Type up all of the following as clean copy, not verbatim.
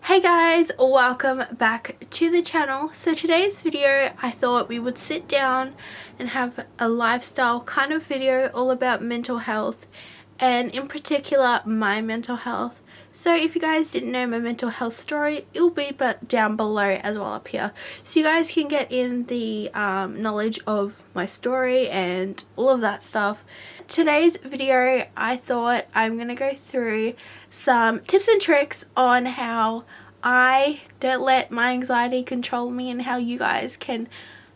Hey guys, welcome back to the channel. So today's video, I thought we would sit down and have a lifestyle kind of video all about mental health, and in particular my mental health. So if you guys didn't know my mental health story, it will be down below as well up here, so you guys can get in the knowledge of my story and all of that stuff. Today's video, I thought I'm gonna go through some tips and tricks on how I don't let my anxiety control me, and how you guys can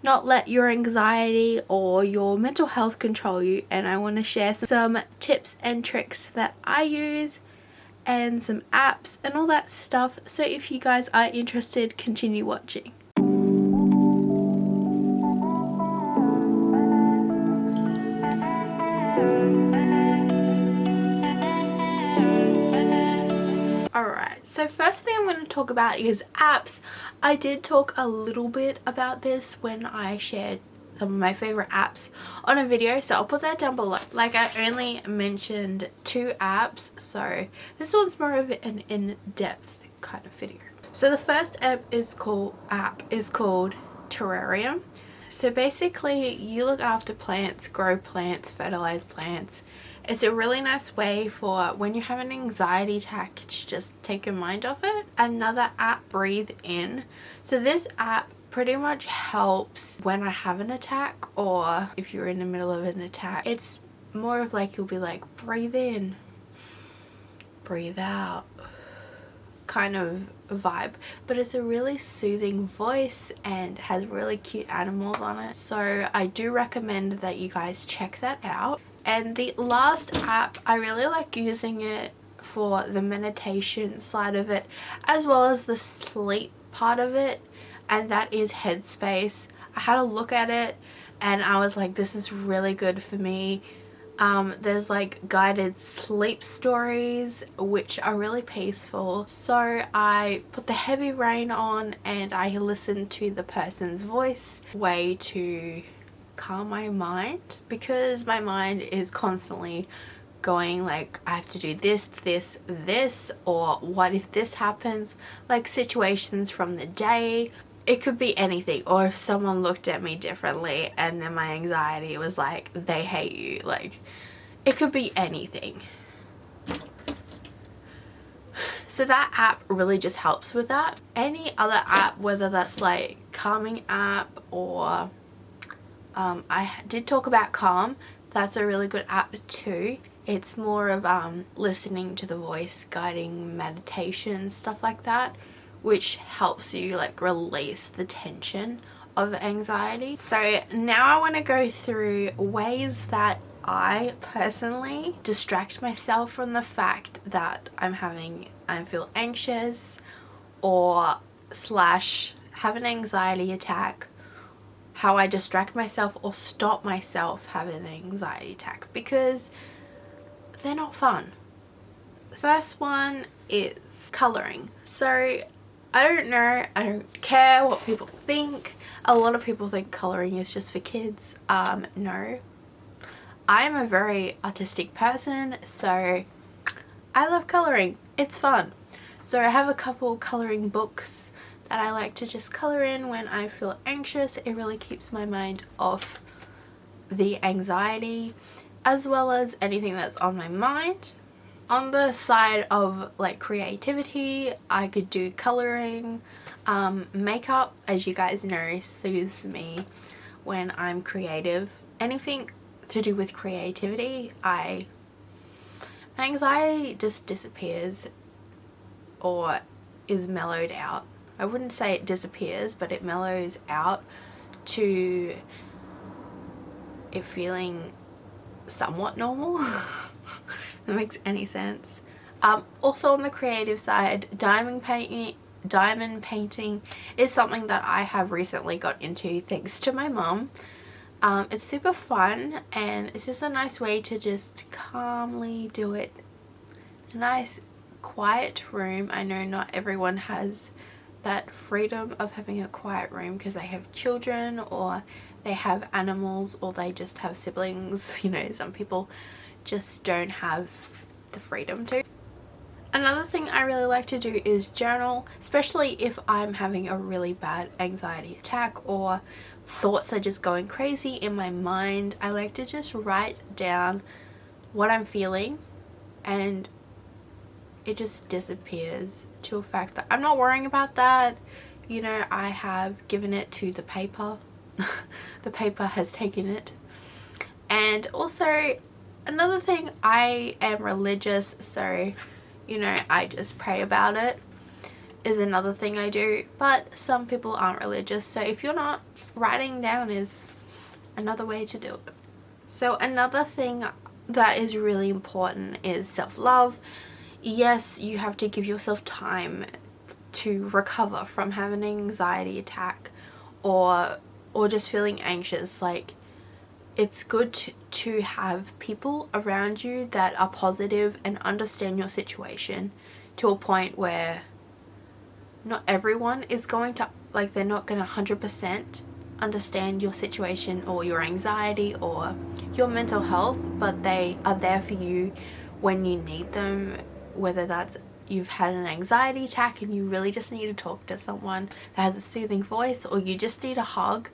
not let your anxiety or your mental health control you. And I want to share some tips and tricks that I use and some apps and all that stuff. So if you guys are interested, continue watching. Alright, so first thing I'm going to talk about is apps. I did talk a little bit about this when I shared some of my favorite apps on a video, so I'll put that down below. Like, I only mentioned 2 apps, so this one's more of an in-depth kind of video. So the first app is called Terrarium. So basically you look after plants, grow plants, fertilize plants. It's a really nice way for when you have an anxiety attack to just take your mind off it. Another app, Breathe In. So this app pretty much helps when I have an attack, or if you're in the middle of an attack. It's more of like, you'll be like, breathe in, breathe out kind of vibe, but it's a really soothing voice and has really cute animals on it. So I do recommend that you guys check that out. And the last app, I really like using it for the meditation side of it as well as the sleep part of it, and that is Headspace. I had a look at it and I was like, this is really good for me. There's like guided sleep stories which are really peaceful, so I put the heavy rain on and I listen to the person's voice, way to calm my mind, because my mind is constantly going like, I have to do this, or what if this happens, like situations from the day. It could be anything, or if someone looked at me differently and then my anxiety was like, they hate you. Like, it could be anything. So that app really just helps with that. Any other app, whether that's like calming app or I did talk about Calm. That's a really good app too. It's more of listening to the voice, guiding meditation, stuff like that, which helps you like release the tension of anxiety. So now I want to go through ways that I personally distract myself from the fact that I feel anxious or slash have an anxiety attack. How I distract myself or stop myself having an anxiety attack, because they're not fun. First one is coloring. So I don't know, I don't care what people think. A lot of people think coloring is just for kids. No. I'm a very artistic person, so I love coloring. It's fun. So I have a couple coloring books that I like to just color in when I feel anxious. It really keeps my mind off the anxiety as well as anything that's on my mind. On the side of like creativity, I could do coloring. Makeup, as you guys know, soothes me when I'm creative. Anything to do with creativity, my anxiety just disappears or is mellowed out. I wouldn't say it disappears, but it mellows out to it feeling somewhat normal. That makes any sense. Also on the creative side, diamond painting is something that I have recently got into thanks to my mum. It's super fun and it's just a nice way to just calmly do it. A nice quiet room. I know not everyone has that freedom of having a quiet room because they have children or they have animals or they just have siblings. You know, some people just don't have the freedom to. Another thing I really like to do is journal, especially if I'm having a really bad anxiety attack or thoughts are just going crazy in my mind. I like to just write down what I'm feeling, and it just disappears to a fact that I'm not worrying about that. You know, I have given it to the paper. The paper has taken it. And also, another thing, I am religious, so you know, I just pray about it is another thing I do. But some people aren't religious, so if you're not, writing down is another way to do it. So another thing that is really important is self-love. Yes, you have to give yourself time to recover from having an anxiety attack or just feeling anxious. Like, it's good to have people around you that are positive and understand your situation to a point where not everyone is going to, like, they're not going to 100% understand your situation or your anxiety or your mental health, but they are there for you when you need them, whether that's you've had an anxiety attack and you really just need to talk to someone that has a soothing voice, or you just need a hug.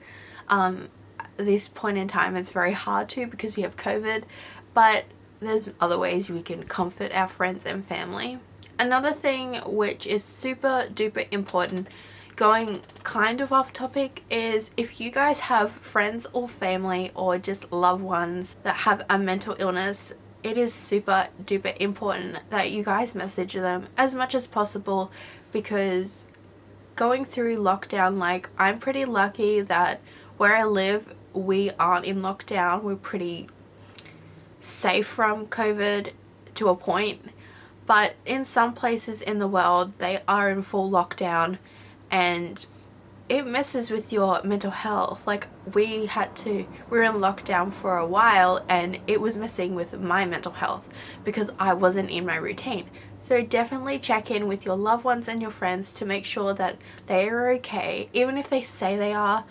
At this point in time it's very hard to, because we have COVID, but there's other ways we can comfort our friends and family. Another thing which is super duper important, going kind of off topic, is if you guys have friends or family or just loved ones that have a mental illness, it is super duper important that you guys message them as much as possible, because going through lockdown, like, I'm pretty lucky that where I live we aren't in lockdown. We're pretty safe from COVID to a point, but in some places in the world they are in full lockdown, and it messes with your mental health. Like, we were in lockdown for a while and it was messing with my mental health because I wasn't in my routine. So definitely check in with your loved ones and your friends to make sure that they are okay. Even if they say they are,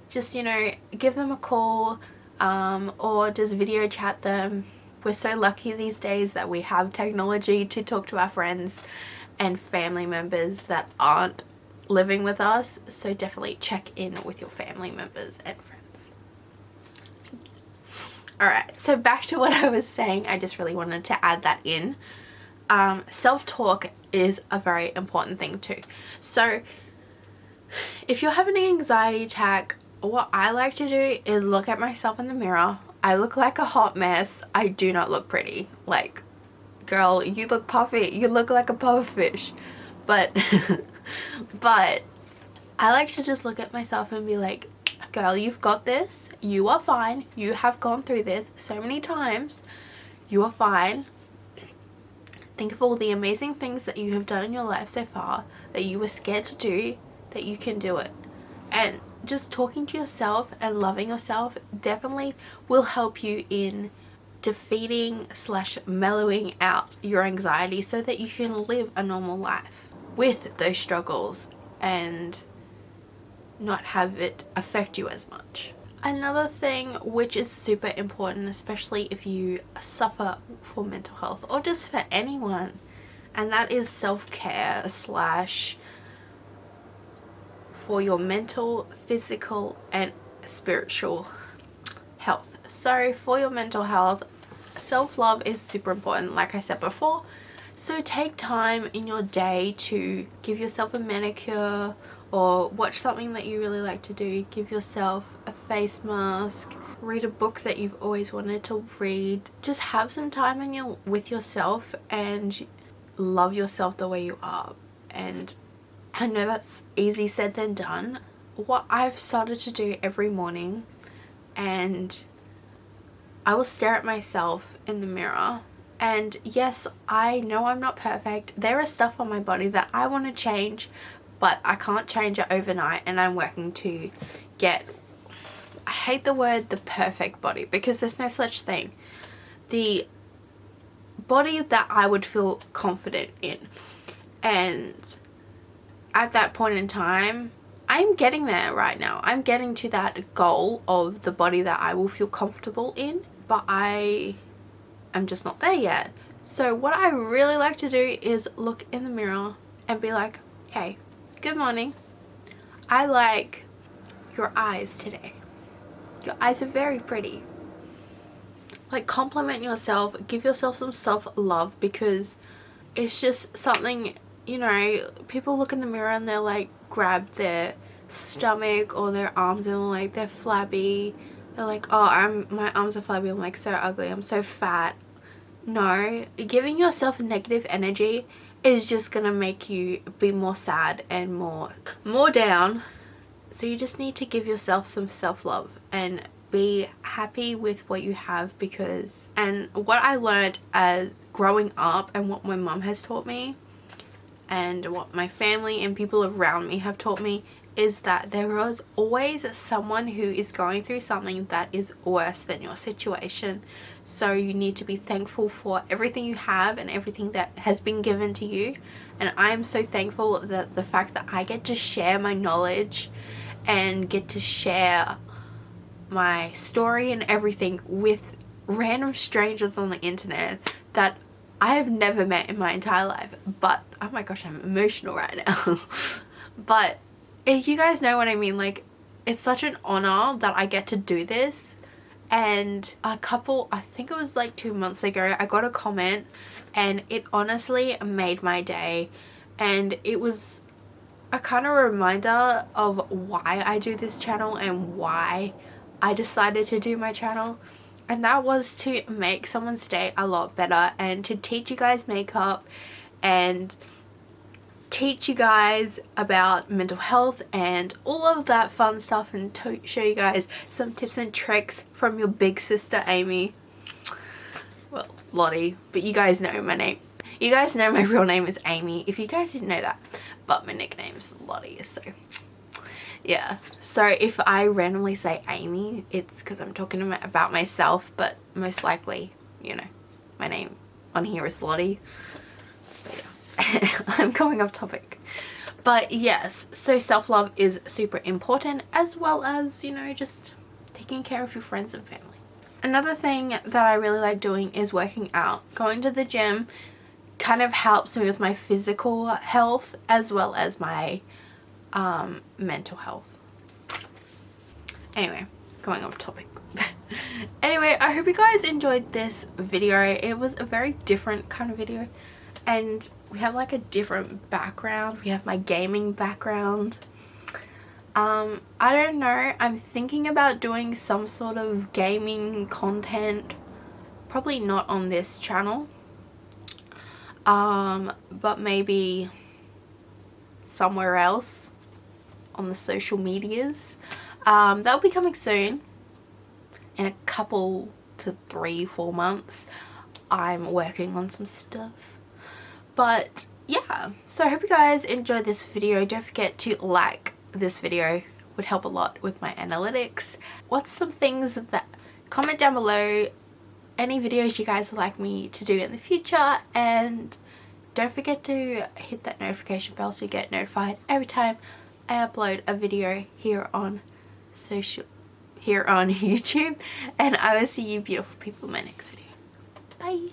just, you know, give them a call, or just video chat them. We're so lucky these days that we have technology to talk to our friends and family members that aren't living with us, so definitely check in with your family members and friends. Alright, so back to what I was saying. I just really wanted to add that in. Self-talk is a very important thing too. So if you're having an anxiety attack, what I like to do is look at myself in the mirror. I look like a hot mess. I do not look pretty. Like, girl, you look puffy. You look like a pufferfish. But but I like to just look at myself and be like, girl, you've got this. You are fine. You have gone through this so many times. You are fine. Think of all the amazing things that you have done in your life so far that you were scared to do, that you can do it. And just talking to yourself and loving yourself definitely will help you in defeating / mellowing out your anxiety so that you can live a normal life with those struggles and not have it affect you as much. Another thing which is super important, especially if you suffer for mental health or just for anyone, and that is self-care / for your mental, physical and spiritual health. So for your mental health, self-love is super important, like I said before. So take time in your day to give yourself a manicure, or watch something that you really like to do. Give yourself a face mask, read a book that you've always wanted to read. Just have some time with yourself and love yourself the way you are. And I know that's easy said than done. What I've started to do every morning, and I will stare at myself in the mirror, and yes, I know I'm not perfect. There is stuff on my body that I want to change, but I can't change it overnight, and I'm working to get, I hate the word the perfect body, because there's no such thing. The body that I would feel confident in. And at that point in time, I'm getting there right now. I'm getting to that goal of the body that I will feel comfortable in, but I am just not there yet. So what I really like to do is look in the mirror and be like, hey, good morning. I like your eyes today. Your eyes are very pretty. Like, compliment yourself, give yourself some self-love, because it's just something, you know, people look in the mirror and they're like, grab their stomach or their arms and like they're flabby. They're like, oh, my arms are flabby, I'm like so ugly, I'm so fat. No, giving yourself negative energy is just gonna make you be more sad and more down. So you just need to give yourself some self-love and be happy with what you have, because, and what I learned as growing up and what my mum has taught me and what my family and people around me have taught me is that there is always someone who is going through something that is worse than your situation. So you need to be thankful for everything you have and everything that has been given to you. And I am so thankful that the fact that I get to share my knowledge and get to share my story and everything with random strangers on the internet that I have never met in my entire life. But oh my gosh, I'm emotional right now. But if you guys know what I mean, like, it's such an honor that I get to do this. And I think it was like 2 months ago, I got a comment and it honestly made my day. And it was a kind of reminder of why I do this channel and why I decided to do my channel. And that was to make someone's day a lot better and to teach you guys makeup and teach you guys about mental health and all of that fun stuff, and to show you guys some tips and tricks from your big sister Amy. Well, Lottie, but you guys know my name. You guys know my real name is Amy, if you guys didn't know that, but my nickname's Lottie, so yeah. So if I randomly say Amy, it's because I'm talking about myself, but most likely, you know, my name on here is Lottie. But yeah. I'm going off topic. But yes, so self-love is super important, as well as, you know, just taking care of your friends and family. Another thing that I really like doing is working out. Going to the gym kind of helps me with my physical health as well as my mental health. Anyway, going off topic. Anyway, I hope you guys enjoyed this video. It was a very different kind of video, and we have like a different background. We have my gaming background. I don't know, I'm thinking about doing some sort of gaming content, probably not on this channel, but maybe somewhere else on the social medias. That'll be coming soon, in a couple to 3-4 months. I'm working on some stuff. But yeah, so I hope you guys enjoyed this video. Don't forget to like this video, would help a lot with my analytics. What's some things that, comment down below any videos you guys would like me to do in the future, and don't forget to hit that notification bell so you get notified every time I upload a video here on YouTube. And I will see you beautiful people in my next video. Bye.